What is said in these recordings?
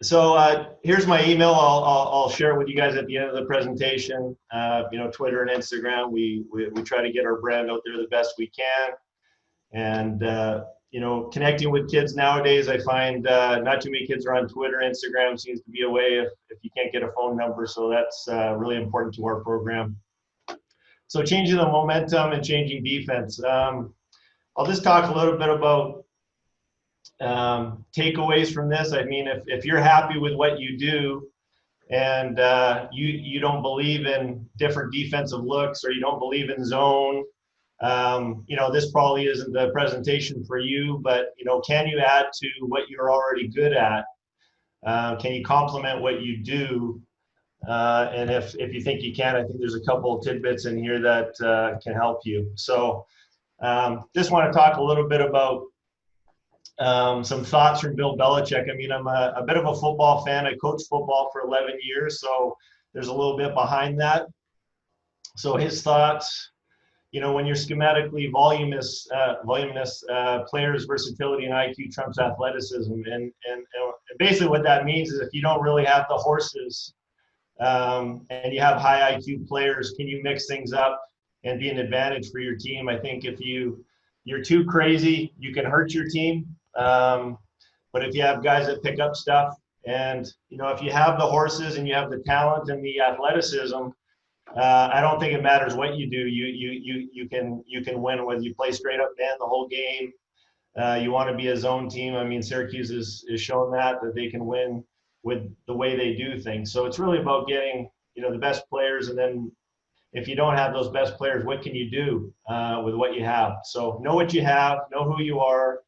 Here's my email. I'll share it with you guys at the end of the presentation. Twitter and Instagram, we try to get our brand out there the best we can. And, connecting with kids nowadays, I find not too many kids are on Twitter. Instagram seems to be a way if you can't get a phone number. So that's really important to our program. So changing the momentum and changing defense. I'll just talk a little bit about takeaways from this. I mean, if you're happy with what you do and you don't believe in different defensive looks or you don't believe in zone, this probably isn't the presentation for you, but, can you add to what you're already good at? Can you complement what you do? And if you think you can, I think there's a couple of tidbits in here that can help you. So just want to talk a little bit about some thoughts from Bill Belichick. I mean, I'm a bit of a football fan. I coached football for 11 years, so there's a little bit behind that. So his thoughts, when you're schematically voluminous players, versatility and IQ trumps athleticism. And basically what that means is if you don't really have the horses and you have high IQ players, can you mix things up and be an advantage for your team? I think if you're too crazy, you can hurt your team. But if you have guys that pick up stuff and, if you have the horses and you have the talent and the athleticism, I don't think it matters what you do. You can win whether you play straight up man the whole game. You want to be a zone team. I mean, Syracuse is shown that they can win with the way they do things. So it's really about getting, the best players. And then if you don't have those best players, what can you do with what you have? So know what you have, know who you are,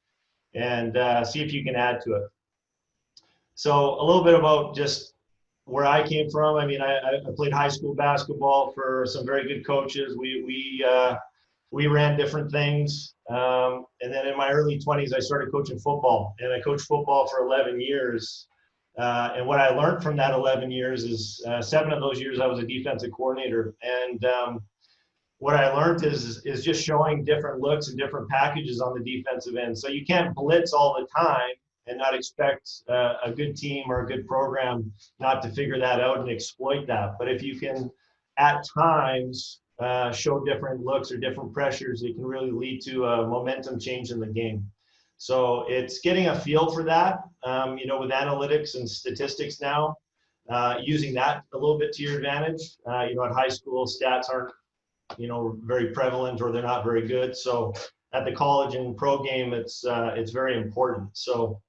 and see if you can add to it. So a little bit about just where I came from. I mean, I played high school basketball for some very good coaches. We ran different things. And then in my early 20s, I started coaching football. And I coached football for 11 years. And what I learned from that 11 years is 7 of those years I was a defensive coordinator. And what I learned is just showing different looks and different packages on the defensive end. So you can't blitz all the time and not expect a good team or a good program not to figure that out and exploit that. But if you can, at times, show different looks or different pressures, it can really lead to a momentum change in the game. So it's getting a feel for that, with analytics and statistics now, using that a little bit to your advantage. At high school, stats aren't, very prevalent or they're not very good. So at the college and pro game, it's very important. So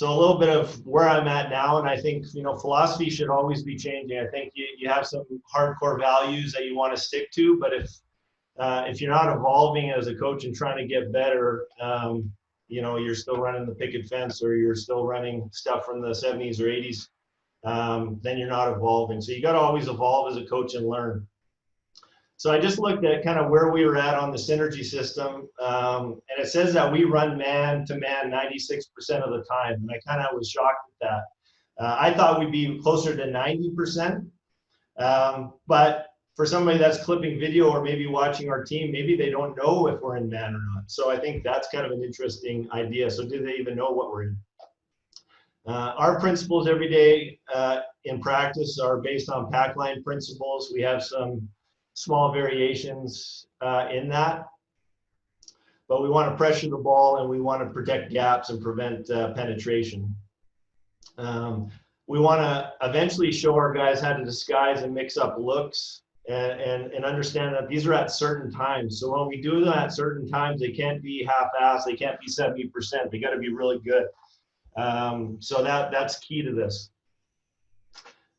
a little bit of where I'm at now, and I think, philosophy should always be changing. I think you have some hardcore values that you want to stick to, but if you're not evolving as a coach and trying to get better, you're still running the picket fence or you're still running stuff from the 70s or 80s, then you're not evolving. So you got to always evolve as a coach and learn. So I just looked at kind of where we were at on the synergy system, and it says that we run man-to-man 96% of the time, and I kind of was shocked at that. I thought we'd be closer to 90%, but for somebody that's clipping video or maybe watching our team, maybe they don't know if we're in man or not. So I think that's kind of an interesting idea. So do they even know what we're in? Our principles every day in practice are based on pack line principles. We have some small variations in that, but we want to pressure the ball and we want to protect gaps and prevent penetration. We want to eventually show our guys how to disguise and mix up looks and understand that these are at certain times. So when we do them at certain times, they can't be half-assed, they can't be 70%, they got to be really good. So that's key to this.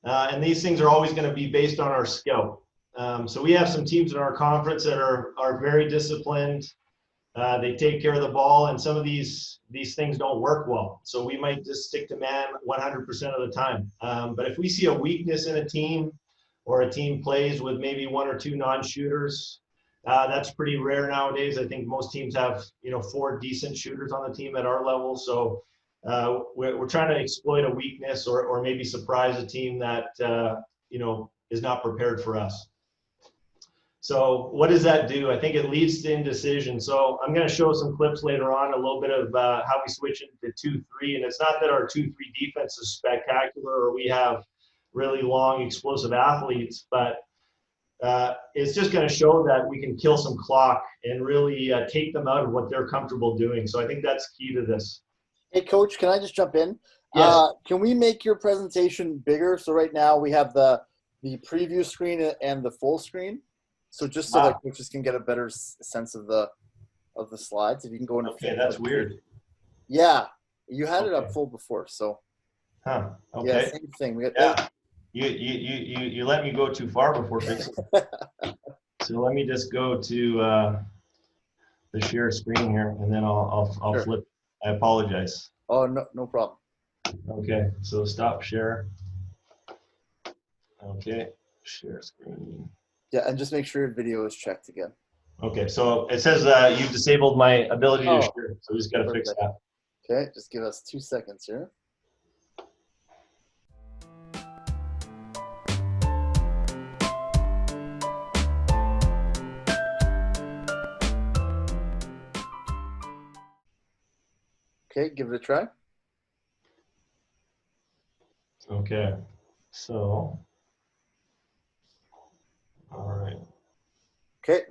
And these things are always going to be based on our scout. So we have some teams in our conference that are very disciplined. They take care of the ball, and some of these things don't work well. So we might just stick to man 100% of the time. But if we see a weakness in a team, or a team plays with maybe 1 or 2 non-shooters, that's pretty rare nowadays. I think most teams have 4 decent shooters on the team at our level. So we're trying to exploit a weakness or maybe surprise a team that is not prepared for us. So what does that do? I think it leads to indecision. So I'm going to show some clips later on, a little bit of how we switch into 2-3. And it's not that our 2-3 defense is spectacular or we have really long, explosive athletes, but it's just going to show that we can kill some clock and really take them out of what they're comfortable doing. So I think that's key to this. Hey, Coach, can I just jump in? Yes. Can we make your presentation bigger? So right now we have the preview screen and the full screen. So just so that coaches can get a better sense of the slides. If you can go into okay, that's weird. Yeah, you had it up full before, so. Huh. Okay. Yeah, same thing. We got You let me go too far before fixing it. So let me just go to the share screen here, and then I'll Sure. flip. I apologize. Oh, no problem. Okay, so stop share. Okay, share screen. Yeah, and just make sure your video is checked again. Okay, so it says you've disabled my ability to share, so we just got to fix that. Okay, just give us 2 seconds here. Okay, give it a try. Okay, so, all right. Okay.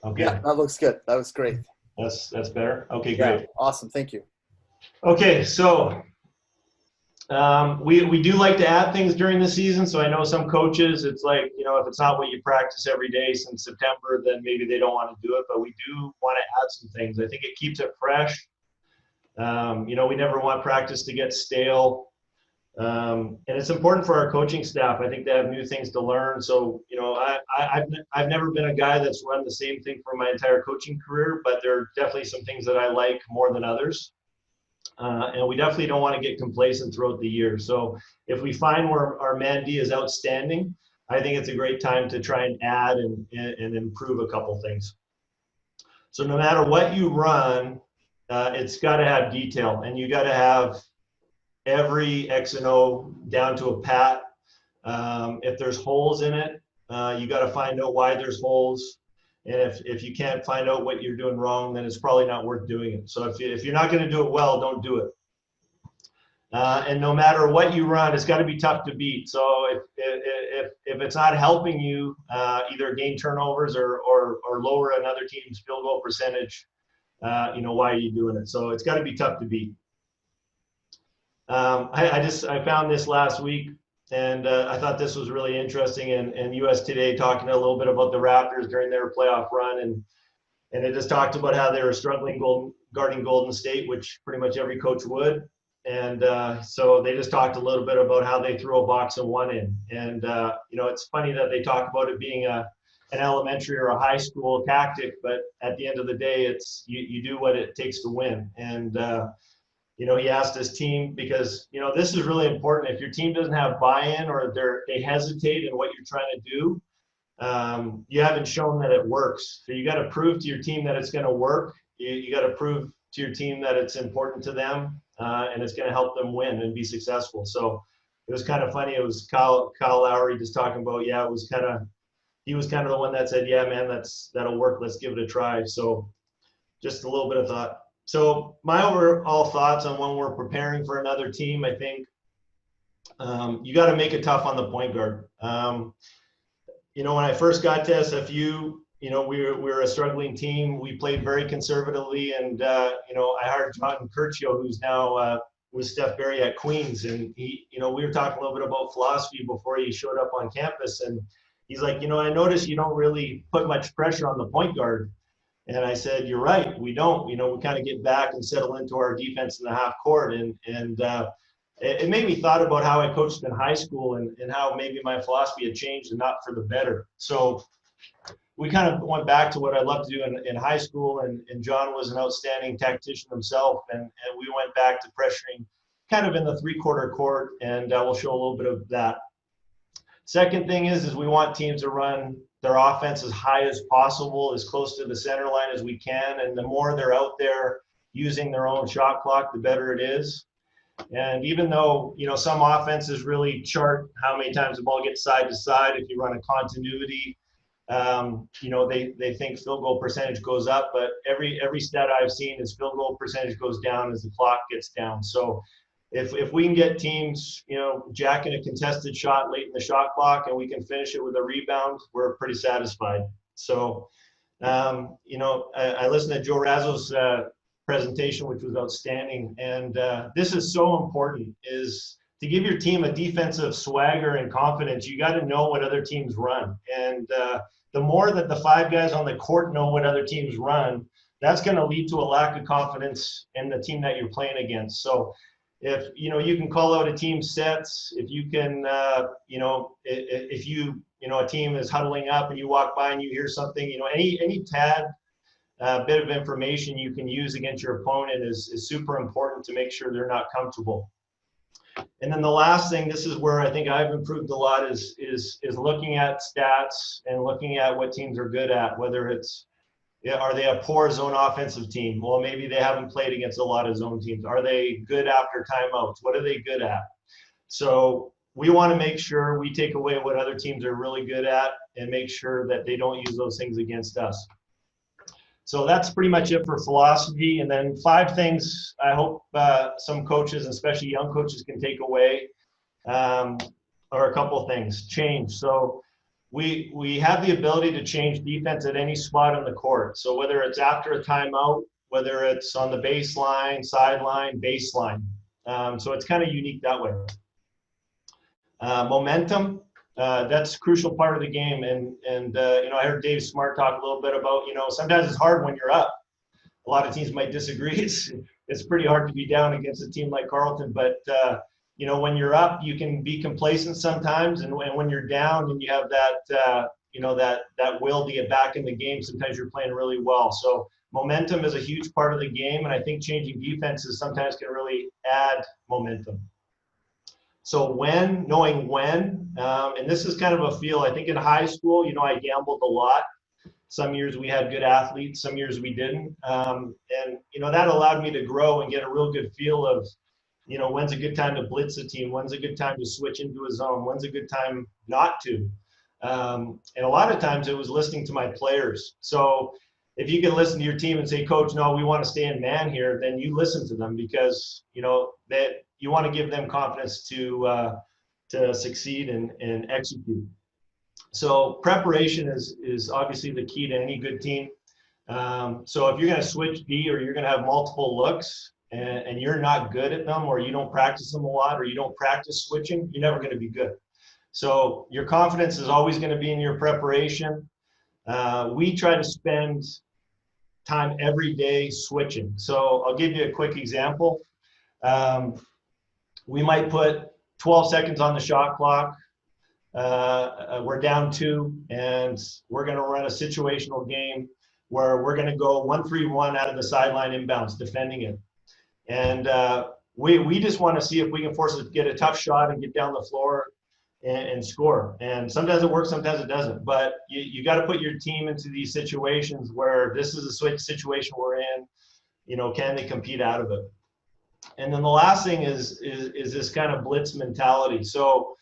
Okay. Yeah, that looks good. That was great. That's better. Okay, Yeah, great. awesome. Thank you. Okay, so we do like to add things during the season. So I know some coaches, it's like, if it's not what you practice every day since September, then maybe they don't want to do it. But we do want to add some things. I think it keeps it fresh. We never want practice to get stale. And it's important for our coaching staff. I think they have new things to learn. So, I've never been a guy that's run the same thing for my entire coaching career, but there are definitely some things that I like more than others. And we definitely don't want to get complacent throughout the year. So if we find where our man D is outstanding, I think it's a great time to try and add and improve a couple things. So no matter what you run, it's got to have detail, and you got to have every X and O down to a pat. If there's holes in it, you got to find out why there's holes. And if you can't find out what you're doing wrong, then it's probably not worth doing it. So if you're not going to do it well, don't do it. And no matter what you run, it's got to be tough to beat. So if it's not helping you either gain turnovers or lower another team's field goal percentage, why are you doing it? So it's got to be tough to beat. I found this last week, and I thought this was really interesting. And US Today talking a little bit about the Raptors during their playoff run, and it just talked about how they were struggling guarding Golden State, which pretty much every coach would. And so they just talked a little bit about how they threw a box and one in. And it's funny that they talk about it being an elementary or a high school tactic, but at the end of the day, it's you do what it takes to win. And he asked his team, because this is really important. If your team doesn't have buy-in or they hesitate in what you're trying to do, you haven't shown that it works. So you got to prove to your team that it's going to work. You got to prove to your team that it's important to them, and it's going to help them win and be successful. So it was kind of funny. It was Kyle Lowry just talking about, he was kind of the one that said, yeah, man, that'll work. Let's give it a try. So just a little bit of thought. So my overall thoughts on when we're preparing for another team, I think you got to make it tough on the point guard. When I first got to SFU, we were a struggling team. We played very conservatively, and I hired John Curcio, who's now with Steph Berry at Queens, and we were talking a little bit about philosophy before he showed up on campus, and he's like, I noticed you don't really put much pressure on the point guard. And I said, you're right, we don't. We kind of get back and settle into our defense in the half court, and it made me thought about how I coached in high school and how maybe my philosophy had changed and not for the better. So we kind of went back to what I loved to do in high school, and John was an outstanding tactician himself, and we went back to pressuring kind of in the three-quarter court, and we'll show a little bit of that. Second thing is we want teams to run their offense as high as possible, as close to the center line as we can, and the more they're out there using their own shot clock, the better it is. And even though, you know, some offenses really chart how many times the ball gets side to side, if you run a continuity, you know, they think field goal percentage goes up, but every stat I've seen is field goal percentage goes down as the clock gets down. So if we can get teams, you know, jacking a contested shot late in the shot clock and we can finish it with a rebound, we're pretty satisfied. So, you know, I listened to Joe Razzo's presentation, which was outstanding. And this is so important, is to give your team a defensive swagger and confidence. You got to know what other teams run. And the more that the 5 guys on the court know what other teams run, that's going to lead to a lack of confidence in the team that you're playing against. So if, you know, you can call out a team sets, if you can, you know, if you know, a team is huddling up and you walk by and you hear something, you know, any tad bit of information you can use against your opponent is super important to make sure they're not comfortable. And then the last thing, this is where I think I've improved a lot, is looking at stats and looking at what teams are good at, whether it's, are they a poor zone offensive team? Well, maybe they haven't played against a lot of zone teams. Are they good after timeouts? What are they good at? So we want to make sure we take away what other teams are really good at and make sure that they don't use those things against us. So that's pretty much it for philosophy. And then 5 things I hope some coaches, especially young coaches, can take away, are a couple of things. Change. So we have the ability to change defense at any spot on the court. So whether it's after a timeout, whether it's on the baseline, sideline, baseline. So it's kind of unique that way. Momentum. That's a crucial part of the game. And you know, I heard Dave Smart talk a little bit about, you know, sometimes it's hard when you're up. A lot of teams might disagree. It's pretty hard to be down against a team like Carleton, but you know, when you're up, you can be complacent sometimes, and when you're down and you have that you know, that will to get back in the game, sometimes you're playing really well. So momentum is a huge part of the game, and I think changing defenses sometimes can really add momentum. So knowing when, and this is kind of a feel, I think in high school, you know, I gambled a lot. Some years we had good athletes, some years we didn't. And, you know, that allowed me to grow and get a real good feel of, you know, when's a good time to blitz a team, when's a good time to switch into a zone, when's a good time not to. And a lot of times it was listening to my players. So if you can listen to your team and say, Coach, no, we want to stay in man here, then you listen to them, because, you know, that you want to give them confidence to succeed and execute. So preparation is obviously the key to any good team. So if you're going to switch D, or you're going to have multiple looks, and you're not good at them, or you don't practice them a lot, or you don't practice switching, you're never going to be good. So your confidence is always going to be in your preparation. We try to spend time every day switching. So I'll give you a quick example. We might put 12 seconds on the shot clock. We're down 2, and we're going to run a situational game where we're going to go 1-3-1 out of the sideline inbounds, defending it. And we just want to see if we can force it to get a tough shot and get down the floor and score. And sometimes it works, sometimes it doesn't. But you got to put your team into these situations where this is a switch situation we're in. You know, can they compete out of it? And then the last thing is this kind of blitz mentality. So,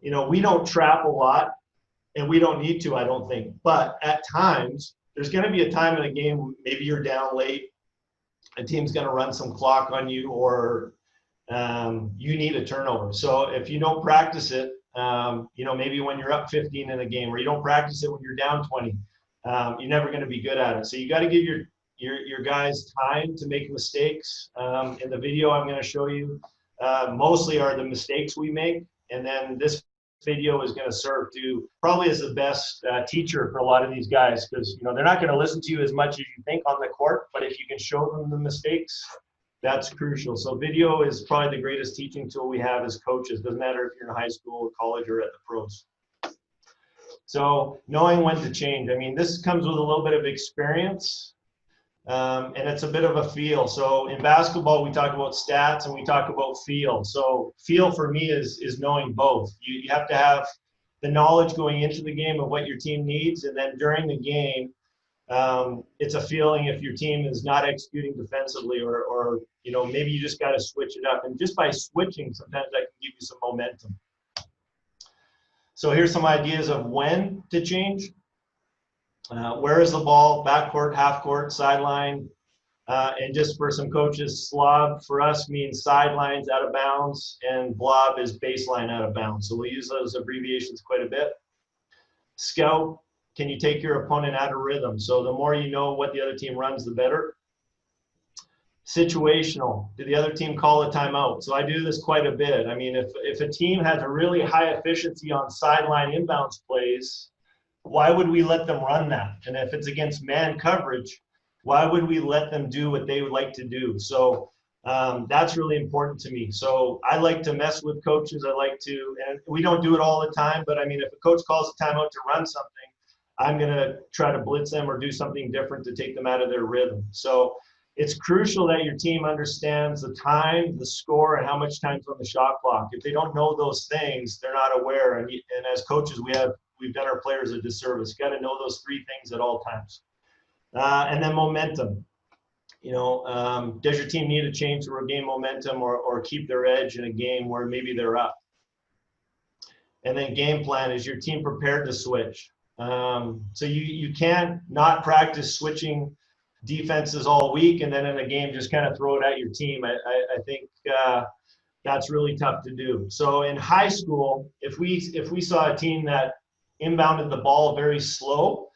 you know, we don't trap a lot, and we don't need to, I don't think. But at times, there's going to be a time in a game, maybe you're down late, a team's going to run some clock on you, or you need a turnover. So if you don't practice it, you know, maybe when you're up 15 in a game, or you don't practice it when you're down 20, you're never going to be good at it. So you got to give your guys time to make mistakes. In the video I'm going to show you, mostly are the mistakes we make, and then this video is going to serve to probably as the best teacher for a lot of these guys, because, you know, they're not going to listen to you as much as you think on the court, but if you can show them the mistakes, that's crucial. So video is probably the greatest teaching tool we have as coaches. Doesn't matter if you're in high school, college, or at the pros. So knowing when to change. I mean, this comes with a little bit of experience, and it's a bit of a feel. So in basketball, we talk about stats and we talk about feel. So feel for me is knowing both. You have to have the knowledge going into the game of what your team needs, and then during the game, it's a feeling if your team is not executing defensively, or maybe you just got to switch it up. And just by switching, sometimes that can give you some momentum. So here's some ideas of when to change. Where is the ball? Backcourt, half court, sideline. And just for some coaches, slob for us means sidelines, out of bounds, and blob is baseline, out of bounds. So we'll use those abbreviations quite a bit. Scout, can you take your opponent out of rhythm? So the more you know what the other team runs, the better. Situational, did the other team call a timeout? So I do this quite a bit. I mean, if a team has a really high efficiency on sideline inbounds plays, why would we let them run that? And if it's against man coverage, why would we let them do what they would like to do? So that's really important to me. So I like to mess with coaches. I like to, and we don't do it all the time, but I mean, if a coach calls a timeout to run something, I'm going to try to blitz them or do something different to take them out of their rhythm. So it's crucial that your team understands the time, the score, and how much time's on the shot clock. If they don't know those things, they're not aware. And as coaches, we've done our players a disservice. You got to know those three things at all times. And then momentum. Does your team need a change to regain momentum or keep their edge in a game where maybe they're up? And then game plan, is your team prepared to switch? So you can't not practice switching defenses all week and then in a game just kind of throw it at your team. I think that's really tough to do. So in high school, if we saw a team that inbounded the ball very slow,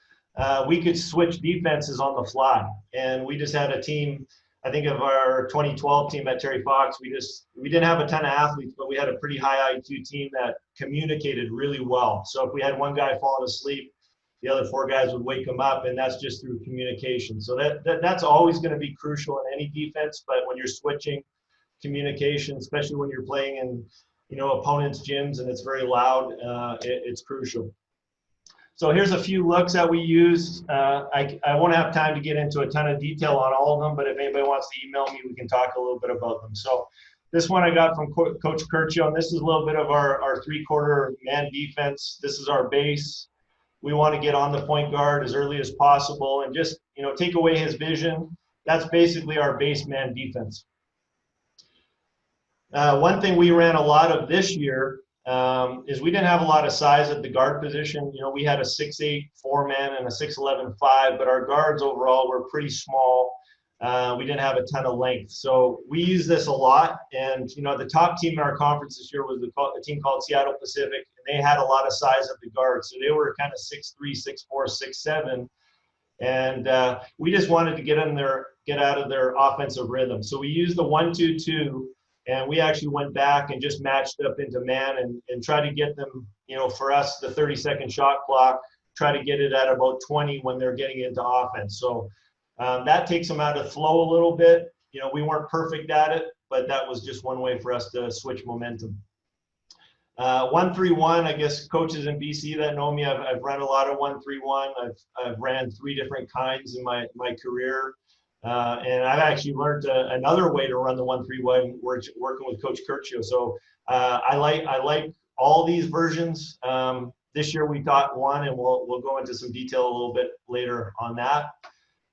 we could switch defenses on the fly. And we just had a team, I think of our 2012 team at Terry Fox, we didn't have a ton of athletes, but we had a pretty high IQ team that communicated really well. So if we had one guy falling asleep, the other four guys would wake him up, and that's just through communication. So that's always going to be crucial in any defense, but when you're switching, communication, especially when you're playing in opponents' gyms and it's very loud, it's crucial. So here's a few looks that we use. I won't have time to get into a ton of detail on all of them, but if anybody wants to email me, we can talk a little bit about them. So this one I got from Coach Curcio, and this is a little bit of our three-quarter man defense. This is our base. We want to get on the point guard as early as possible and just take away his vision. That's basically our base man defense. One thing we ran a lot of this year is we didn't have a lot of size at the guard position. We had a 6'8" 4-man and a 6'11" 5, but our guards overall were pretty small. We didn't have a ton of length. So we use this a lot. And, the top team in our conference this year was a team called Seattle Pacific, and they had a lot of size at the guard. So they were kind of 6'3", 6'4", 6'7". And we just wanted to get out of their offensive rhythm. So we used the 1-2-2. And we actually went back and just matched up into man and tried to get them, for us, the 30-second shot clock, try to get it at about 20 when they're getting into offense. So that takes them out of flow a little bit. We weren't perfect at it, but that was just one way for us to switch momentum. 1-3-1, I guess coaches in BC that know me, I've run a lot of 1-3-1. I've ran 3 different kinds in my career. And I've actually learned another way to run the 1-3-1 working with Coach Curcio. So I like all these versions. This year we taught one, and we'll go into some detail a little bit later on that.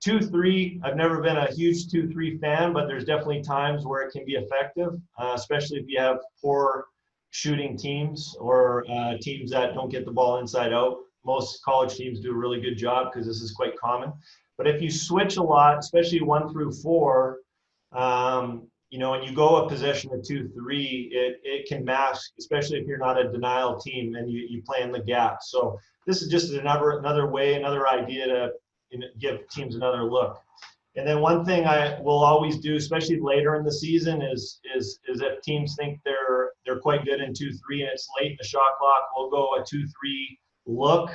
2-3, I've never been a huge 2-3 fan, but there's definitely times where it can be effective, especially if you have poor shooting teams or teams that don't get the ball inside out. Most college teams do a really good job because this is quite common. But if you switch a lot, especially 1 through 4, and you go a possession of 2-3, it can mask, especially if you're not a denial team and you play in the gap. So this is just another way, another idea to give teams another look. And then one thing I will always do, especially later in the season, is if teams think they're quite good in 2-3 and it's late in the shot clock, we'll go a 2-3 look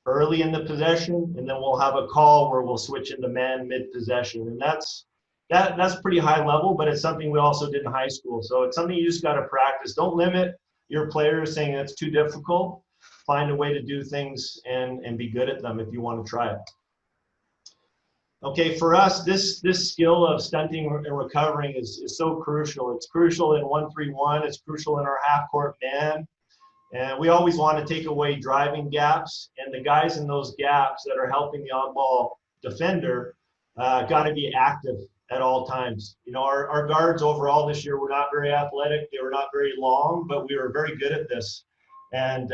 early in the possession, and then we'll have a call where we'll switch into man mid-possession. And that's pretty high level, but it's something we also did in high school. So it's something you just got to practice. Don't limit your players saying it's too difficult. Find a way to do things and be good at them if you want to try it. Okay, for us, this skill of stunting and recovering is so crucial. It's crucial in 1-3-1. It's crucial in our half-court man. And we always want to take away driving gaps, and the guys in those gaps that are helping the on-ball defender, got to be active at all times. You know, our guards overall this year were not very athletic. They were not very long, but we were very good at this. And,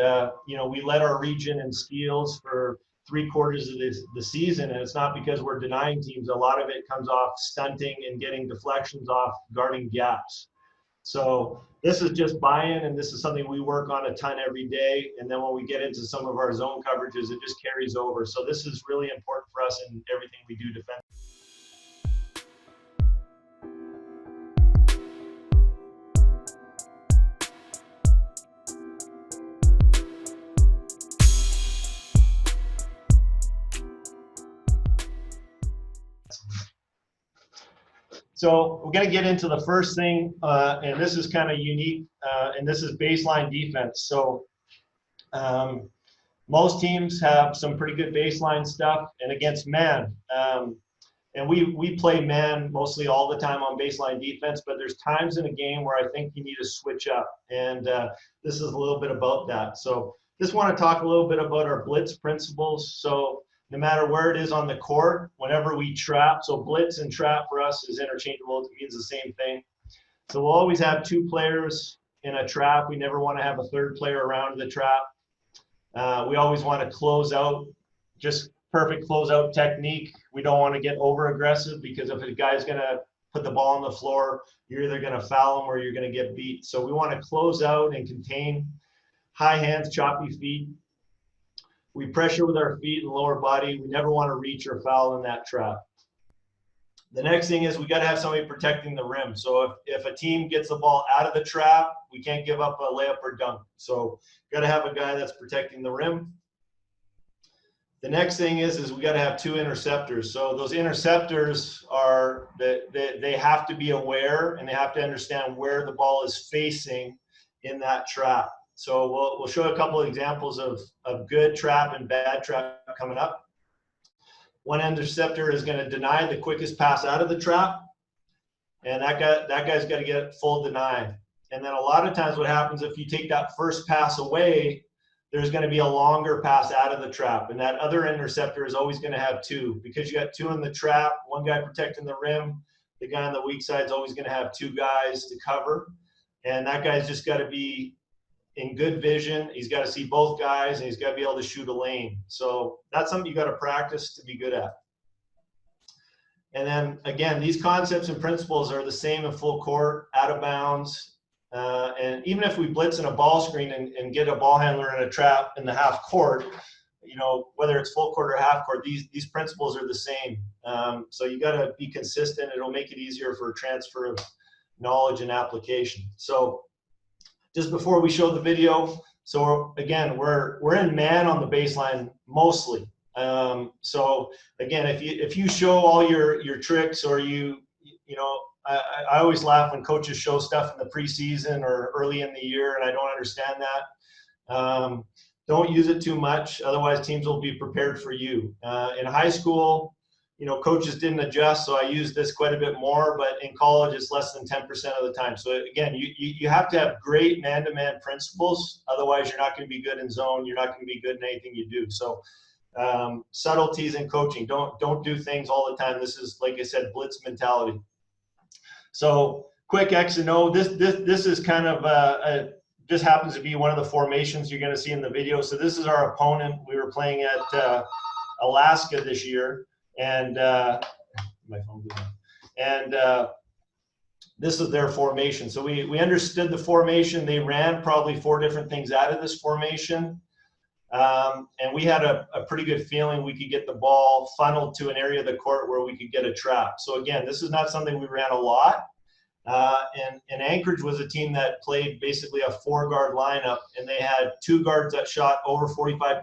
you know, we led our region in steals for 3/4 of the season. And it's not because we're denying teams. A lot of it comes off stunting and getting deflections off guarding gaps. So this is just buy-in, and this is something we work on a ton every day. And then when we get into some of our zone coverages, it just carries over. So this is really important for us in everything we do defensively. So we're going to get into the first thing, and this is kind of unique, and this is baseline defense. So most teams have some pretty good baseline stuff, and against man, and we play man mostly all the time on baseline defense, but there's times in a game where I think you need to switch up, and this is a little bit about that. So just want to talk a little bit about our Blitz principles. So no matter where it is on the court, whenever we trap, so blitz and trap for us is interchangeable. It means the same thing. So we'll always have 2 players in a trap. We never want to have a 3rd player around the trap. We always want to close out, just perfect closeout technique. We don't want to get over aggressive, because if a guy's going to put the ball on the floor, you're either going to foul him or you're going to get beat. So we want to close out and contain, high hands, choppy feet. We pressure with our feet and lower body. We never want to reach or foul in that trap. The next thing is we got to have somebody protecting the rim. So if a team gets the ball out of the trap, we can't give up a layup or dunk. So got to have a guy that's protecting the rim. The next thing is we got to have 2 interceptors. So those interceptors are they have to be aware, and they have to understand where the ball is facing in that trap. So we'll show a couple of examples of good trap and bad trap coming up. One interceptor is going to deny the quickest pass out of the trap, and that guy's got to get full deny. And then a lot of times what happens, if you take that first pass away, there's going to be a longer pass out of the trap, and that other interceptor is always going to have 2, because you got 2 in the trap, one guy protecting the rim. The guy on the weak side is always going to have 2 guys to cover, and that guy's just got to be in good vision. He's got to see both guys, and he's got to be able to shoot a lane. So that's something you got to practice to be good at. And then again, these concepts and principles are the same in full court, out of bounds, and even if we blitz in a ball screen and get a ball handler in a trap in the half court, you know, whether it's full court or half court, these principles are the same. So you got to be consistent. It'll make it easier for transfer of knowledge and application. So just before we show the video, so again, we're in man on the baseline mostly. So again, if you show all your tricks, or you know, I always laugh when coaches show stuff in the preseason or early in the year, and I don't understand that. Don't use it too much, otherwise teams will be prepared for you. In high school, you know, coaches didn't adjust, so I use this quite a bit more, but in college it's less than 10% of the time. So again, you have to have great man-to-man principles, otherwise you're not going to be good in zone, you're not going to be good in anything you do. So subtleties in coaching, don't do things all the time. This is, like I said, blitz mentality. So quick X and O, this is kind of just happens to be one of the formations you're going to see in the video. So this is our opponent. We were playing at Alaska this year. And my phone goes on. And this is their formation. So we understood the formation. They ran probably 4 different things out of this formation. And we had a pretty good feeling we could get the ball funneled to an area of the court where we could get a trap. So again, this is not something we ran a lot. And Anchorage was a team that played basically a 4-guard lineup, and they had 2 guards that shot over 45%,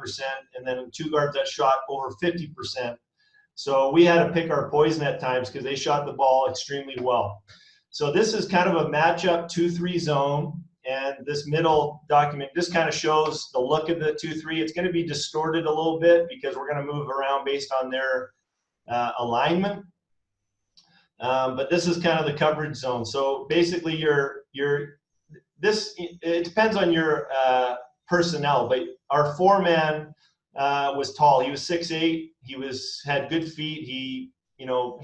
and then 2 guards that shot over 50%. So we had to pick our poison at times because they shot the ball extremely well. So this is kind of a matchup 2-3 zone, and this middle document just kind of shows the look of the 2-3. It's going to be distorted a little bit because we're going to move around based on their alignment. But this is kind of the coverage zone. So basically it depends on your personnel, but our 4-man was tall. He was 6'8". had good feet. He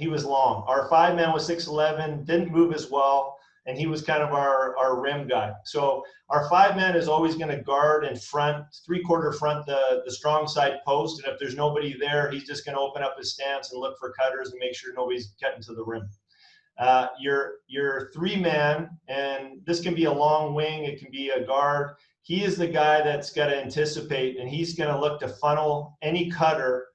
was long. Our 5-man was 6'11", didn't move as well, and he was kind of our rim guy. So our 5-man is always going to guard in front, 3/4 front, the strong side post, and if there's nobody there, he's just going to open up his stance and look for cutters and make sure nobody's cutting to the rim. Your 3-man, and this can be a long wing, it can be a guard. He is the guy that's got to anticipate, and he's going to look to funnel any cutter.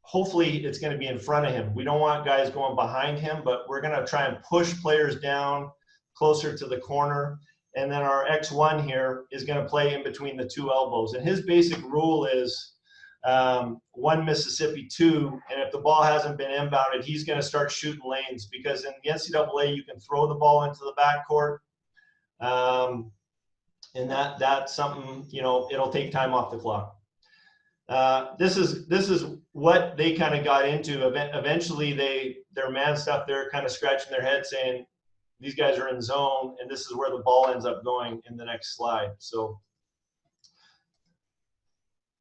Hopefully it's going to be in front of him. We don't want guys going behind him, but we're going to try and push players down closer to the corner. And then our X1 here is going to play in between the 2 elbows. And his basic rule is 1 Mississippi 2, and if the ball hasn't been inbounded, he's going to start shooting lanes, because in the NCAA you can throw the ball into the backcourt, and that's something, it'll take time off the clock. This is what they kind of got into. Eventually their man stuff, they're kind of scratching their head saying these guys are in zone, and this is where the ball ends up going in the next slide. So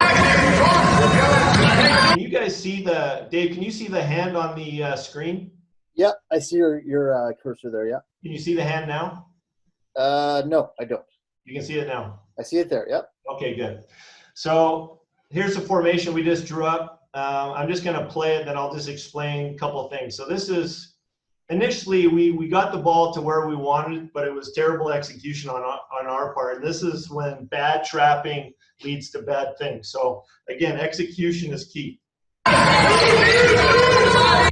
can you guys see Dave, can you see the hand on the screen? Yeah, I see your cursor there, yeah. Can you see the hand now? No, I don't. You can see it now? I see it there, yep. Okay, good. So here's the formation we just drew up. I'm just going to play it, then I'll just explain a couple of things. So this is, initially we got the ball to where we wanted, but it was terrible execution on our part. And this is when bad trapping leads to bad things. So again, execution is key. I'll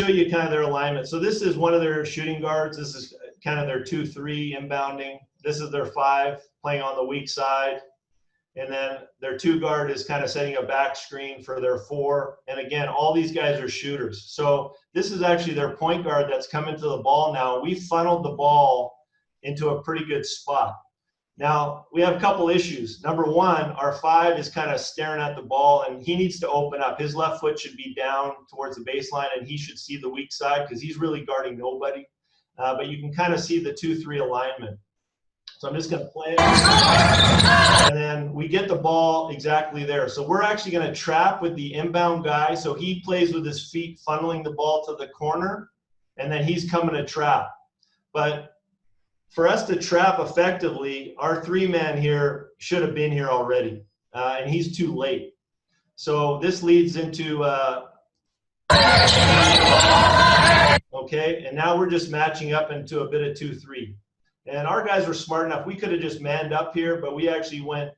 show you kind of their alignment. So this is one of their shooting guards. This is kind of their 2-3 inbounding. This is their 5 playing on the weak side. And then their 2 guard is kind of setting a back screen for their 4. And again, all these guys are shooters. So this is actually their point guard that's coming to the ball now. We funneled the ball into a pretty good spot. Now, we have a couple issues. Number one, our 5 is kind of staring at the ball, and he needs to open up. His left foot should be down towards the baseline, and he should see the weak side because he's really guarding nobody. But you can kind of see the 2-3 alignment. So I'm just going to play it. And then we get the ball exactly there. So we're actually going to trap with the inbound guy. So he plays with his feet, funneling the ball to the corner, and then he's coming to trap. But for us to trap effectively, our 3-man here should have been here already, and he's too late. So this leads into okay, and now we're just matching up into a bit of 2-3. And our guys were smart enough. We could have just manned up here, but we actually went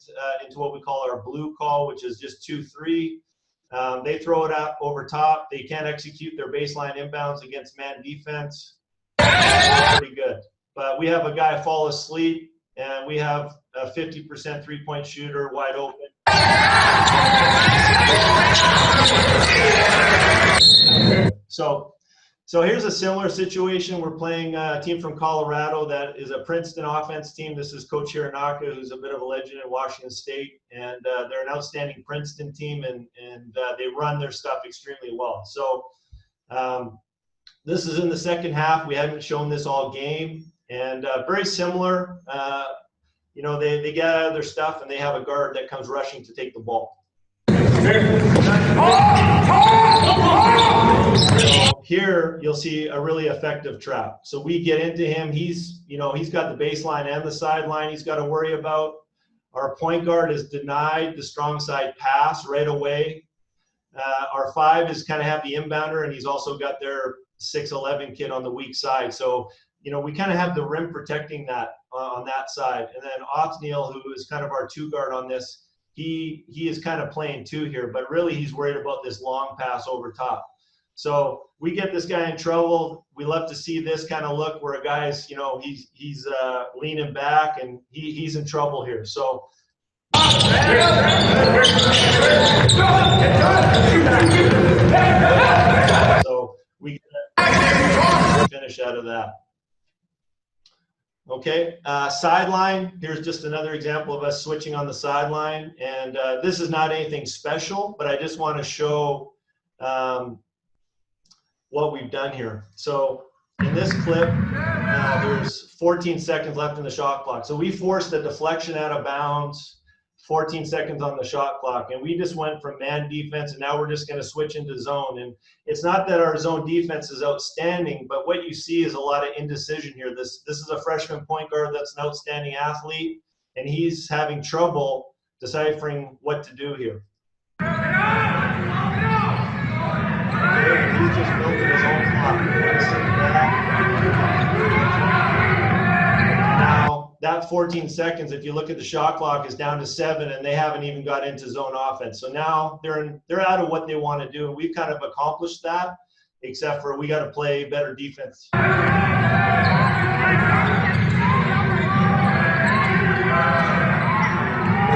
into what we call our blue call, which is just 2-3. They throw it out over top. They can't execute their baseline inbounds against man defense. Pretty good. But we have a guy fall asleep, and we have a 50% 3-point shooter wide open. So here's a similar situation. We're playing a team from Colorado that is a Princeton offense team. This is Coach Hironaka, who's a bit of a legend in Washington State, and they're an outstanding Princeton team, and they run their stuff extremely well. So this is in the second half. We haven't shown this all game, and very similar. They get out of their stuff, and they have a guard that comes rushing to take the ball. Here you'll see a really effective trap. So we get into him. He's got the baseline and the sideline he's got to worry about. Our point guard is denied the strong side pass right away. Our 5 is kind of have the inbounder, and he's also got their 6'11" kid on the weak side. So we kind of have the rim protecting that on that side. And then Othniel, who is kind of our 2 guard on this, he is kind of playing 2 here, but really he's worried about this long pass over top. So we get this guy in trouble. We love to see this kind of look where a guy's, he's leaning back, and he's in trouble here. So we finish out of that. Okay, sideline. Here's just another example of us switching on the sideline. And this is not anything special, but I just want to show what we've done here. So in this clip, there's 14 seconds left in the shot clock. So we forced a deflection out of bounds 14 seconds on the shot clock, and we just went from man defense, and now we're just going to switch into zone. And it's not that our zone defense is outstanding, but what you see is a lot of indecision here. This is a freshman point guard that's an outstanding athlete, and he's having trouble deciphering what to do here. He's just building his own clock. Now, that 14 seconds, if you look at the shot clock, is down to 7, and they haven't even got into zone offense. So now they're out of what they want to do, and we've kind of accomplished that, except for we got to play better defense. First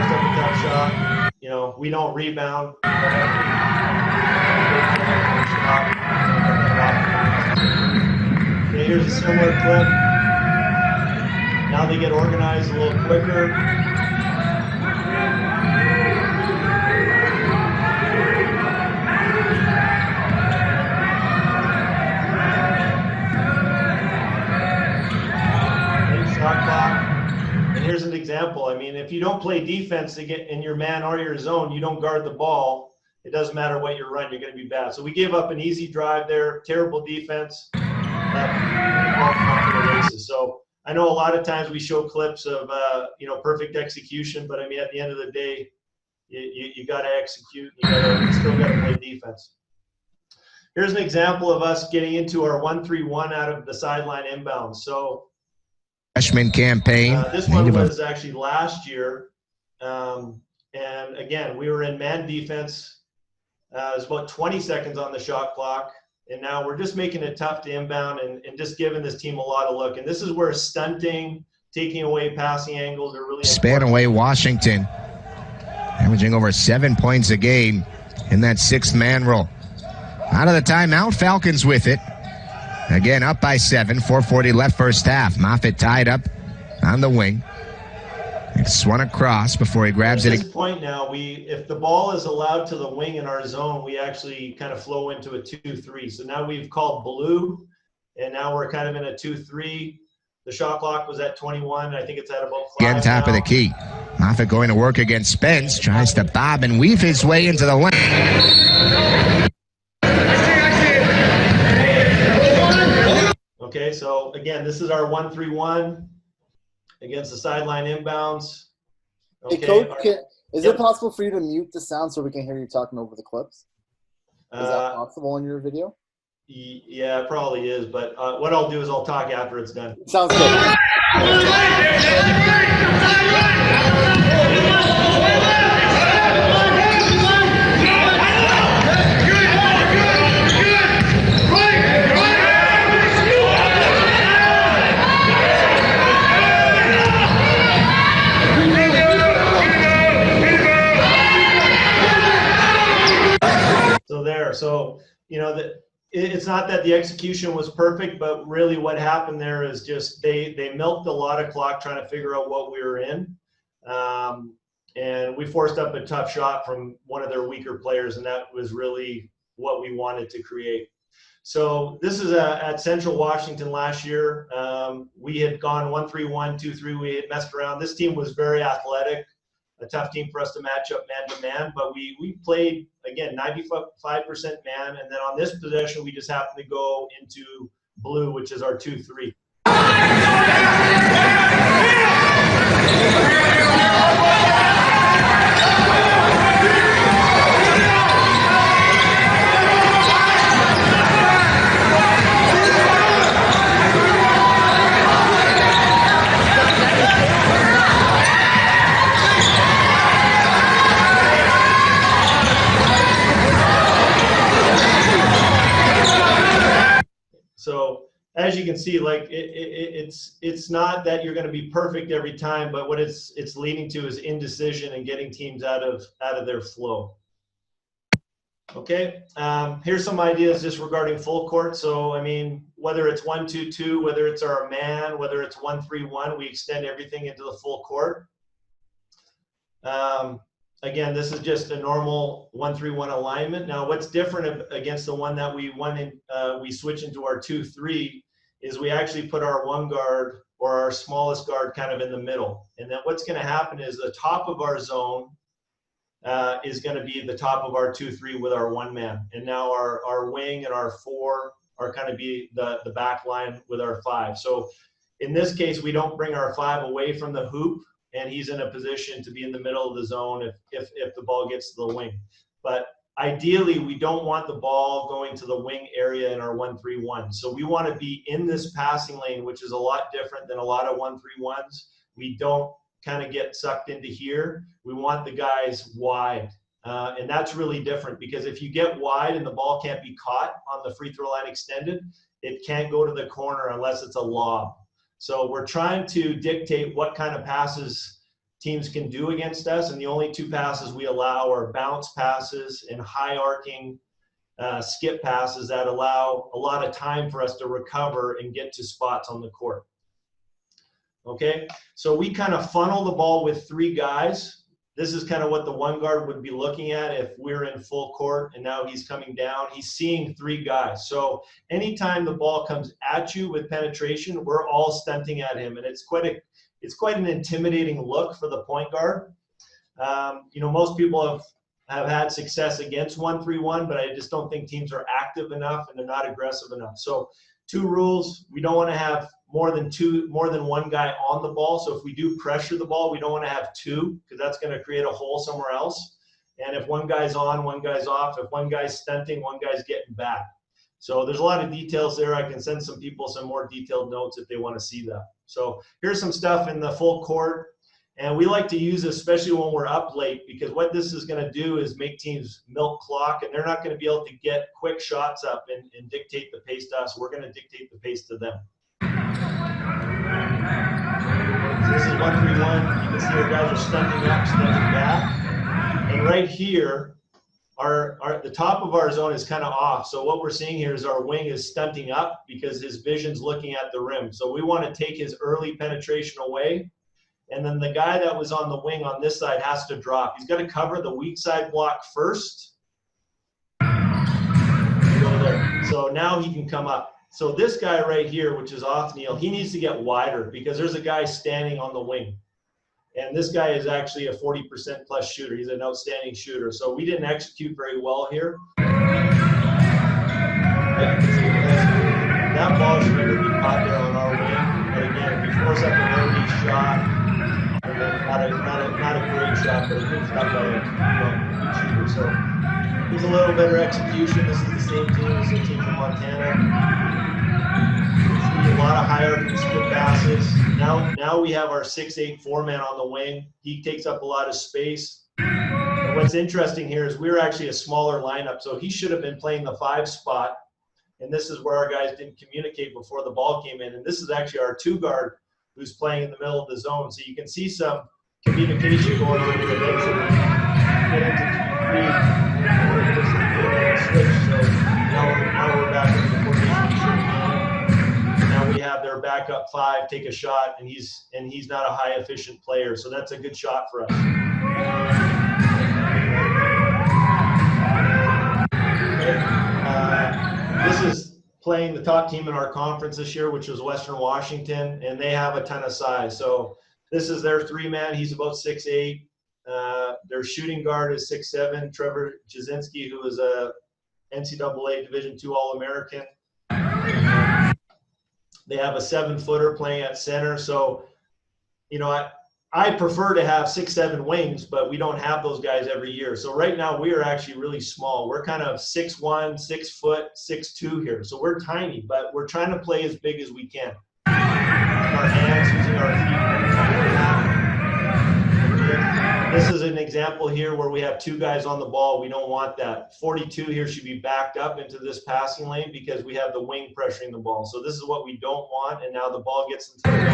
up a tough shot. You know, we don't rebound. Okay, here's a similar clip. Now they get organized a little quicker. Shot clock. And here's an example. I mean, if you don't play defense to get in your man or your zone, you don't guard the ball, it doesn't matter what you run, you're going to be bad. So we gave up an easy drive there, terrible defense. So I know a lot of times we show clips of perfect execution, but I mean at the end of the day, you got to execute. You still got to play defense. Here's an example of us getting into our 1-3-1 out of the sideline inbound. So freshman campaign. This one was actually last year, and again we were in man defense. It was about 20 seconds on the shot clock. And now we're just making it tough to inbound and just giving this team a lot of look. And this is where stunting, taking away passing angles are really span away Washington, averaging over 7 points a game in that 6th man role. Out of the timeout, Falcons with it. Again, up by 7, 4:40 left first half. Moffitt tied up on the wing. It's swung across before he grabs it. At this point now, if the ball is allowed to the wing in our zone, we actually kind of flow into a 2-3. So now we've called blue, and now we're kind of in a 2-3. The shot clock was at 21. I think it's at about 5 again, top now. of the key. Moffitt going to work against Spence. Tries to bob and weave his way into the lane. Okay, so again, this is our 1-3-1 against the sideline inbounds. Okay. Hey, Coach, is it possible for you to mute the sound so we can hear you talking over the clips? Is that possible in your video? Yeah, it probably is, but what I'll do is I'll talk after it's done. Sounds good. So, it's not that the execution was perfect, but really what happened there is just they milked a lot of clock trying to figure out what we were in. And we forced up a tough shot from one of their weaker players, and that was really what we wanted to create. So this is at Central Washington last year. We had gone 1-3-1, 2-3. We had messed around. This team was very athletic. A tough team for us to match up man-to-man, but we played, again, 95% man, and then on this possession, we just happened to go into blue, which is our 2-3. So as you can see, like it's not that you're going to be perfect every time, but what it's leading to is indecision and getting teams out of their flow. Okay, here's some ideas just regarding full court. So I mean, whether it's 1-2-2, whether it's our man, whether it's 1-3-1, we extend everything into the full court. Again, this is just a normal 1-3-1 alignment. Now, what's different against the one that we switch into our 2-3 is we actually put our one guard or our smallest guard kind of in the middle. And then what's going to happen is the top of our zone is going to be the top of our 2-3 with our one man. And now our wing and our 4 are kind of be the back line with our 5. So in this case, we don't bring our 5 away from the hoop, and he's in a position to be in the middle of the zone if the ball gets to the wing. But ideally, we don't want the ball going to the wing area in our 1-3-1. So we want to be in this passing lane, which is a lot different than a lot of 1-3-1s. We don't kind of get sucked into here. We want the guys wide. And that's really different, because if you get wide and the ball can't be caught on the free throw line extended, it can't go to the corner unless it's a lob. So we're trying to dictate what kind of passes teams can do against us, and the only 2 passes we allow are bounce passes and high arcing skip passes that allow a lot of time for us to recover and get to spots on the court. Okay, so we kind of funnel the ball with 3 guys. This is kind of what the one guard would be looking at if we're in full court and now he's coming down. He's seeing 3 guys. So anytime the ball comes at you with penetration, we're all stunting at him, and it's quite an intimidating look for the point guard. You know, most people have had success against 1-3-1, but I just don't think teams are active enough and they're not aggressive enough. So 2 rules: we don't want to have more than one guy on the ball. So if we do pressure the ball, we don't want to have 2, because that's going to create a hole somewhere else. And if one guy's on, one guy's off. If one guy's stunting, one guy's getting back. So there's a lot of details there. I can send some people some more detailed notes if they want to see that. So here's some stuff in the full court. And we like to use this, especially when we're up late, because what this is going to do is make teams milk clock, and they're not going to be able to get quick shots up and dictate the pace to us. We're going to dictate the pace to them. So this is 1-3-1. You can see our guys are stunting up, stunting back. And right here, the top of our zone is kind of off. So what we're seeing here is our wing is stunting up because his vision's looking at the rim. So we want to take his early penetration away. And then the guy that was on the wing on this side has to drop. He's got to cover the weak side block first. Go there. So now he can come up. So this guy right here, which is Othniel, he needs to get wider because there's a guy standing on the wing. And this guy is actually a 40% plus shooter. He's an outstanding shooter. So we didn't execute very well here. That ball should really be caught there on our wing. But again, if we force up an early shot, and then not a great shot, but a good shot by a good shooter. So here's a little better execution. This is the same team as the team from Montana. A lot of higher skip passes. Now we have our 6'8" 4-man on the wing. He takes up a lot of space. And what's interesting here is we're actually a smaller lineup, so he should have been playing the 5 spot. And this is where our guys didn't communicate before the ball came in. And this is actually our 2 guard who's playing in the middle of the zone. So you can see some communication going on with the bench. Get into 3, switch. So now we're back in the formation. Now we have their backup 5 take a shot, and he's not a high efficient player, so that's a good shot for us. This is playing the top team in our conference this year, which was Western Washington, and they have a ton of size. So this is their 3-man. He's about 6'8". Their shooting guard is 6'7", Trevor Jasinski, who is a NCAA Division II All-American. They have a 7-footer playing at center. So, you know, I prefer to have 6'7" wings, but we don't have those guys every year. So right now we are actually really small. We're kind of 6'1", 6 foot, 6'2" here. So we're tiny, but we're trying to play as big as we can. Using our hands, using our feet. This is an example here where we have 2 guys on the ball. We don't want that. 42 here should be backed up into this passing lane because we have the wing pressuring the ball. So this is what we don't want, and now the ball gets into the middle.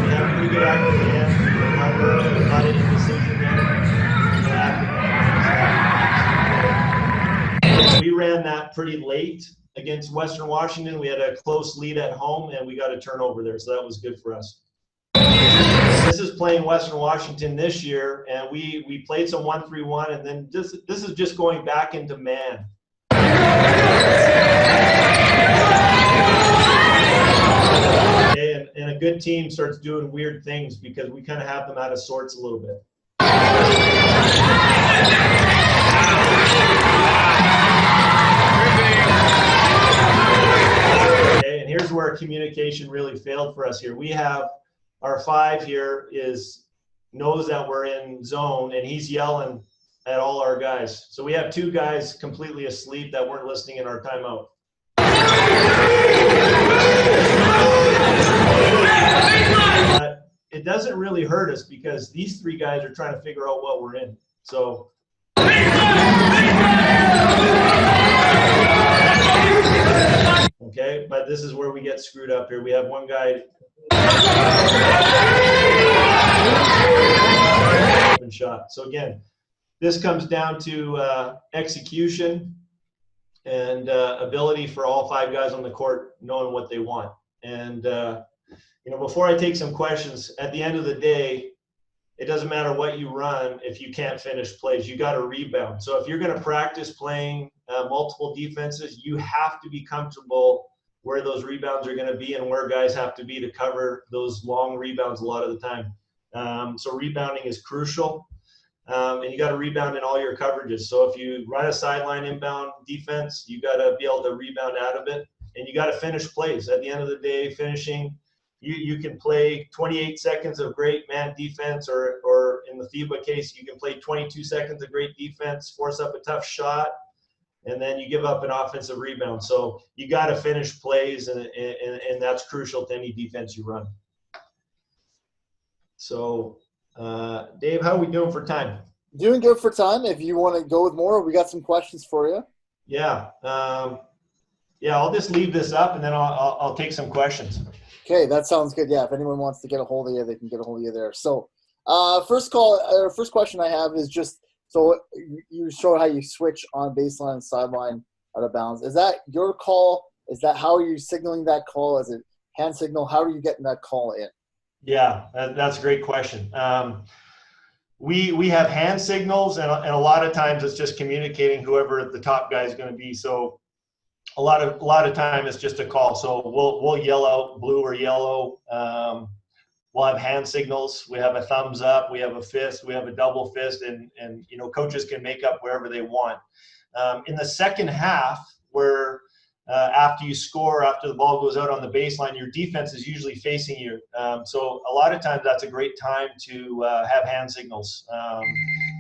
We have pretty good active hands. Not any decision. We ran that pretty late against Western Washington. We had a close lead at home, and we got a turnover there, so that was good for us. This is playing Western Washington this year, and we played some 1-3-1, and then this is just going back into man. and a good team starts doing weird things because we kind of have them out of sorts a little bit. Okay, and here's where communication really failed for us here. We have our 5 here knows that we're in zone, and he's yelling at all our guys. So we have 2 guys completely asleep that weren't listening in our timeout. It doesn't really hurt us because these 3 guys are trying to figure out what we're in. So okay, but this is where we get screwed up here. We have one guy open shot. So again, this comes down to execution and ability for all 5 guys on the court knowing what they want. And before I take some questions, at the end of the day, it doesn't matter what you run if you can't finish plays. You got to rebound. So if you're going to practice playing multiple defenses, you have to be comfortable where those rebounds are going to be and where guys have to be to cover those long rebounds a lot of the time. So rebounding is crucial. And you got to rebound in all your coverages. So if you run a sideline inbound defense, you got to be able to rebound out of it, and you got to finish plays. At the end of the day, finishing, you can play 28 seconds of great man defense, or in the FIBA case, you can play 22 seconds of great defense, force up a tough shot, and then you give up an offensive rebound. So you got to finish plays, and that's crucial to any defense you run. So, Dave, how are we doing for time? Doing good for time. If you want to go with more, we got some questions for you. Yeah. I'll just leave this up, and then I'll take some questions. Okay, that sounds good. Yeah, if anyone wants to get a hold of you, they can get a hold of you there. So, first question I have is just, so you showed how you switch on baseline and sideline out of bounds. Is that your call? Is that how are you signaling that call? Is it hand signal? How are you getting that call in? Yeah, that's a great question. We have hand signals, and a lot of times it's just communicating whoever the top guy is going to be. So a lot of time it's just a call. So we'll yell out blue or yellow. We'll have hand signals. We have a thumbs up. We have a fist. We have a double fist, and coaches can make up wherever they want. In the second half, where after you score, after the ball goes out on the baseline, your defense is usually facing you. So a lot of times that's a great time to have hand signals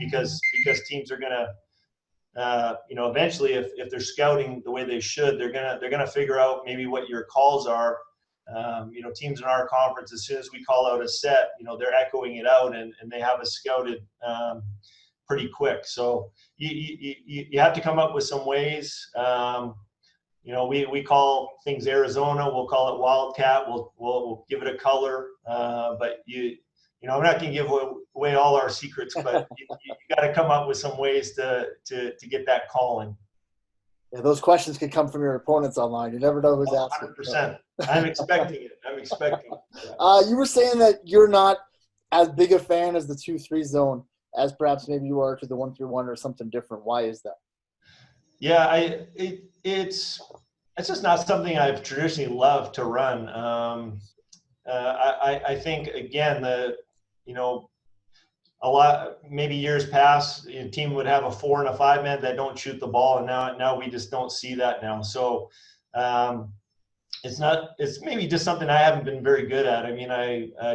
because teams are going to, eventually if they're scouting the way they should, they're gonna figure out maybe what your calls are. Teams in our conference, as soon as we call out a set, they're echoing it out and they have us scouted pretty quick. So you have to come up with some ways. We call things Arizona. We'll call it Wildcat. We'll give it a color. But I'm not going to give away all our secrets. But you got to come up with some ways to get that calling. Yeah, those questions could come from your opponents online. You never know who's asking. 100%. I'm expecting it. Yeah. You were saying that you're not as big a fan as the 2-3 zone as perhaps maybe you are to the 1-3-1 or something different. Why is that? Yeah, it's just not something I've traditionally loved to run. I think again a lot maybe years past, a team would have a 4 and a 5 man that don't shoot the ball, and now we just don't see that now. So it's maybe just something I haven't been very good at. I mean,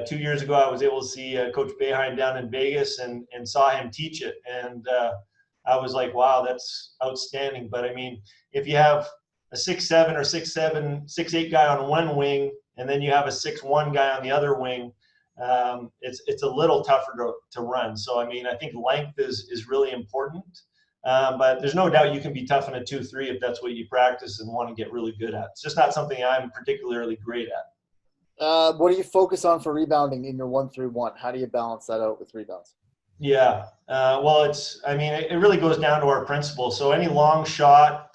2 years ago I was able to see Coach Boeheim down in Vegas and saw him teach it, and I was like, wow, that's outstanding. But I mean, if you have a 6'7" or 6'8" guy on one wing, and then you have a 6'1" guy on the other wing, it's a little tougher to run. So I mean, I think length is really important. But there's no doubt you can be tough in a 2-3 if that's what you practice and want to get really good at. It's just not something I'm particularly great at. What do you focus on for rebounding in your 1-3-1? How do you balance that out with rebounds? Yeah, it really goes down to our principles. So any long shot,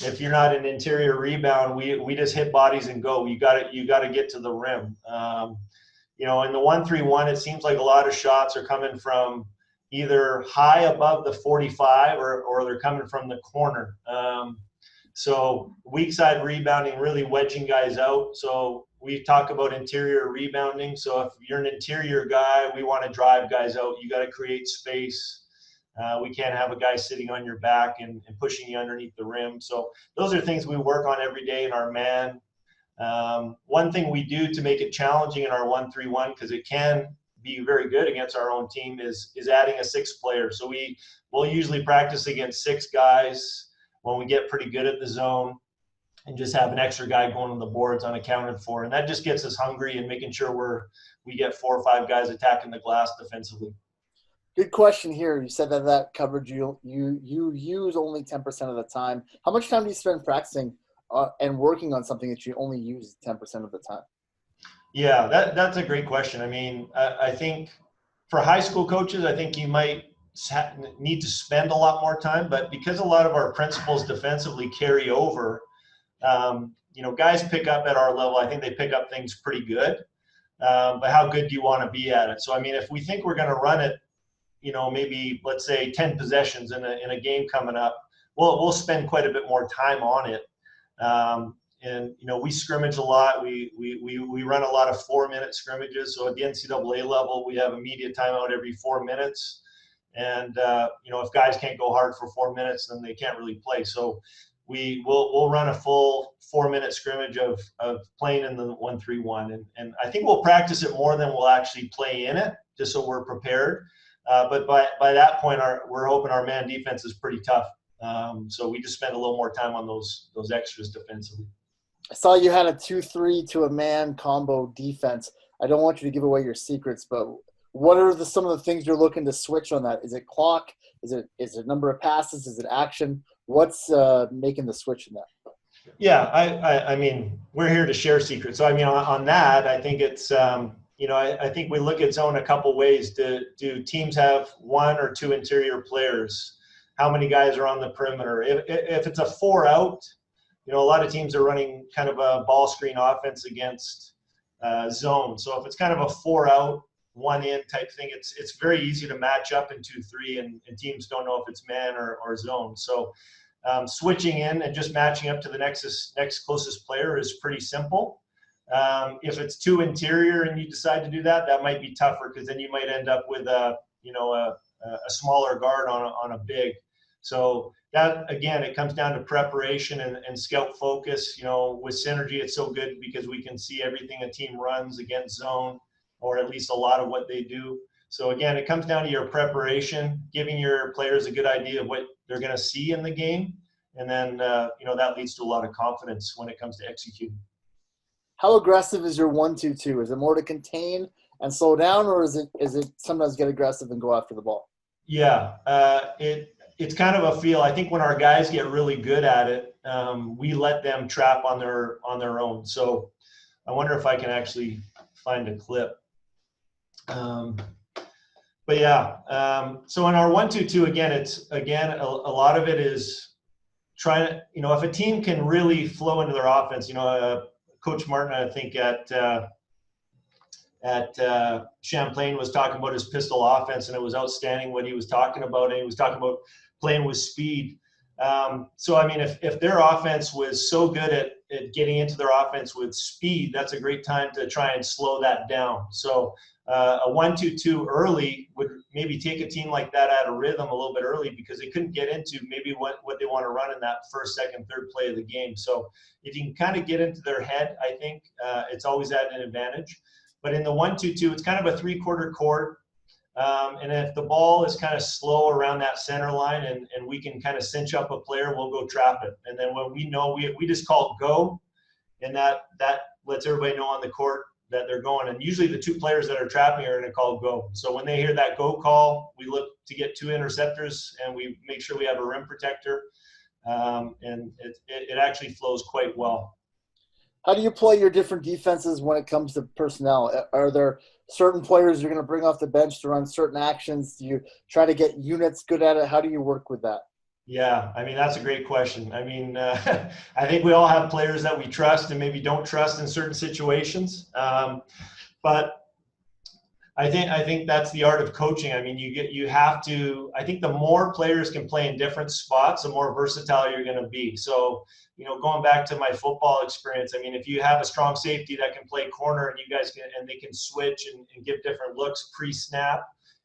if you're not an interior rebound, we just hit bodies and go. You got to get to the rim. In the 1-3-1, it seems like a lot of shots are coming from either high above the 45 or they're coming from the corner. So weak side rebounding, really wedging guys out. So we talk about interior rebounding. So if you're an interior guy, we want to drive guys out. You got to create space. We can't have a guy sitting on your back and pushing you underneath the rim. So those are things we work on every day in our man. One thing we do to make it challenging in our 1-3-1, because it can be very good against our own team, is adding a sixth player. So we'll usually practice against 6 guys when we get pretty good at the zone, and just have an extra guy going on the boards unaccounted for. And that just gets us hungry and making sure we get 4 or 5 guys attacking the glass defensively. Good question here. You said that coverage you use only 10% of the time. How much time do you spend practicing and working on something that you only use 10% of the time? Yeah, that's a great question. I mean, I think for high school coaches, I think you might need to spend a lot more time, but because a lot of our principles defensively carry over, guys pick up at our level. I think they pick up things pretty good, but how good do you want to be at it? So, I mean, if we think we're going to run it, maybe let's say 10 possessions in a game coming up, we'll spend quite a bit more time on it. And we scrimmage a lot. We run a lot of 4-minute scrimmages. So at the NCAA level, we have a media timeout every 4 minutes. And if guys can't go hard for 4 minutes, then they can't really play. So we'll run a full 4-minute scrimmage of playing in the 1-3-1. And I think we'll practice it more than we'll actually play in it, just so we're prepared. But by that point, we're hoping our man defense is pretty tough. So we just spend a little more time on those extras defensively. I saw you had a 2-3 to a man combo defense. I don't want you to give away your secrets, but what are some of the things you're looking to switch on that? Is it clock? Is it number of passes? Is it action? What's making the switch in that? Yeah, I mean, we're here to share secrets. So I mean, on that, I think it's I think we look at zone a couple ways. Do teams have 1 or 2 interior players? How many guys are on the perimeter? If it's a 4-out, a lot of teams are running kind of a ball screen offense against zone. So if it's kind of a 4-out, 1-in type thing, it's very easy to match up in 2-3, and teams don't know if it's man or zone. So switching in and just matching up to the next closest player is pretty simple. If it's 2 interior and you decide to do that, that might be tougher, because then you might end up with a smaller guard on a big. So that, again, it comes down to preparation and scout focus. With synergy, it's so good because we can see everything a team runs against zone, or at least a lot of what they do. So again, it comes down to your preparation, giving your players a good idea of what they're going to see in the game. And then, that leads to a lot of confidence when it comes to executing. How aggressive is your 1-2-2? Is it more to contain and slow down, or is it sometimes get aggressive and go after the ball? Yeah, it's kind of a feel. I think when our guys get really good at it, we let them trap on their own. So I wonder if I can actually find a clip. But yeah, so in our 1-2-2, again, a lot of it is trying to, if a team can really flow into their offense, Coach Martin, I think at Champlain was talking about his pistol offense, and it was outstanding what he was talking about. And he was talking about playing with speed. So, I mean, if their offense was so good at getting into their offense with speed, that's a great time to try and slow that down. So a 1-2-2 early would maybe take a team like that out of rhythm a little bit early, because they couldn't get into maybe what they want to run in that first, second, third play of the game. So if you can kind of get into their head, I think it's always at an advantage. But in the 1-2-2, it's kind of a 3-quarter court. And if the ball is kind of slow around that center line and we can kind of cinch up a player, we'll go trap it. And then when we know, we just call it go, and that lets everybody know on the court that they're going. And usually the 2 players that are trapping are going to call go. So when they hear that go call, we look to get 2 interceptors, and we make sure we have a rim protector. And it actually flows quite well. How do you play your different defenses when it comes to personnel? Are there certain players you're going to bring off the bench to run certain actions? Do you try to get units good at it? How do you work with that? Yeah, I mean, that's a great question. I mean, I think we all have players that we trust and maybe don't trust in certain situations. But I think that's the art of coaching. I mean, you have to. I think the more players can play in different spots, the more versatile you're going to be. So, going back to my football experience, I mean, if you have a strong safety that can play corner and they can switch and give different looks pre-snap,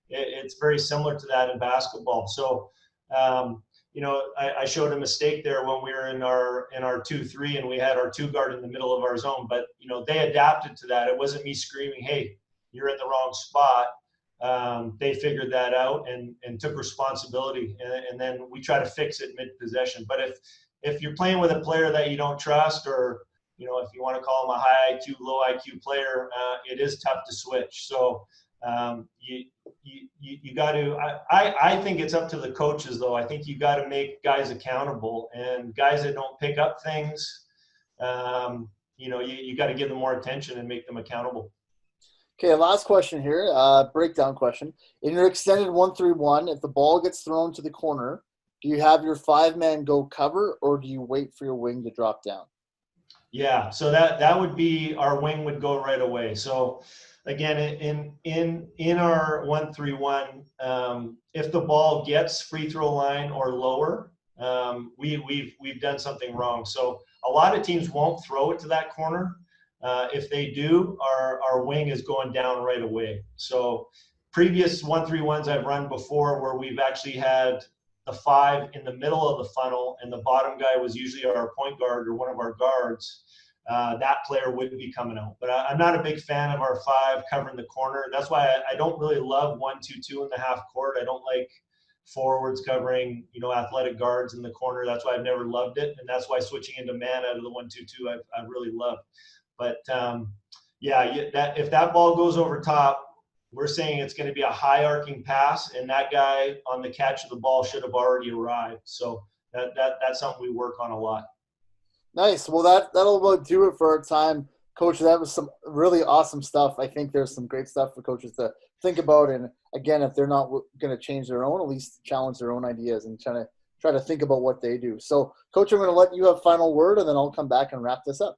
it's very similar to that in basketball. So, I showed a mistake there when we were in our 2-3 and we had our 2 guard in the middle of our zone, but they adapted to that. It wasn't me screaming, "Hey, you're in the wrong spot." They figured that out and took responsibility, and then we try to fix it mid-possession. But if you're playing with a player that you don't trust, or if you want to call him a high IQ, low IQ player, it is tough to switch. So you got to. I think it's up to the coaches, though. I think you got to make guys accountable, and guys that don't pick up things, you got to give them more attention and make them accountable. Okay, last question here, breakdown question. In your extended 1-3-1, if the ball gets thrown to the corner, do you have your 5-man go cover, or do you wait for your wing to drop down? Yeah, so that would be, our wing would go right away. So again, in our 1-3-1, if the ball gets free throw line or lower, we've done something wrong. So a lot of teams won't throw it to that corner. If they do, our wing is going down right away. So previous 1-3-1s I've run before, where we've actually had the 5 in the middle of the funnel and the bottom guy was usually our point guard or one of our guards, that player would be coming out. But I'm not a big fan of our 5 covering the corner. That's why I don't really love 1-2-2 in the half court. I don't like forwards covering, athletic guards in the corner. That's why I've never loved it. And that's why switching into man out of the 1-2-2, I've really loved. But if that ball goes over top, we're saying it's going to be a high arcing pass, and that guy on the catch of the ball should have already arrived. So that's something we work on a lot. Nice. Well, that'll about do it for our time, Coach. That was some really awesome stuff. I think there's some great stuff for coaches to think about. And again, if they're not going to change their own, at least challenge their own ideas and try to think about what they do. So, Coach, I'm going to let you have final word, and then I'll come back and wrap this up.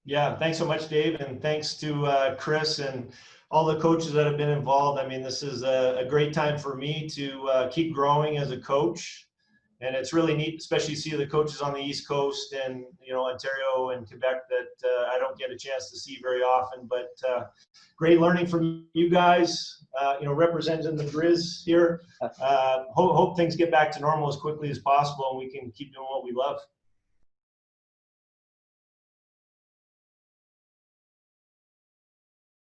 Yeah, thanks so much, Dave, and thanks to Chris and all the coaches that have been involved. I mean, this is a great time for me to keep growing as a coach, and it's really neat, especially see the coaches on the East Coast and Ontario and Quebec that I don't get a chance to see very often. But great learning from you guys, representing the Grizz here. Hope things get back to normal as quickly as possible, and we can keep doing what we love.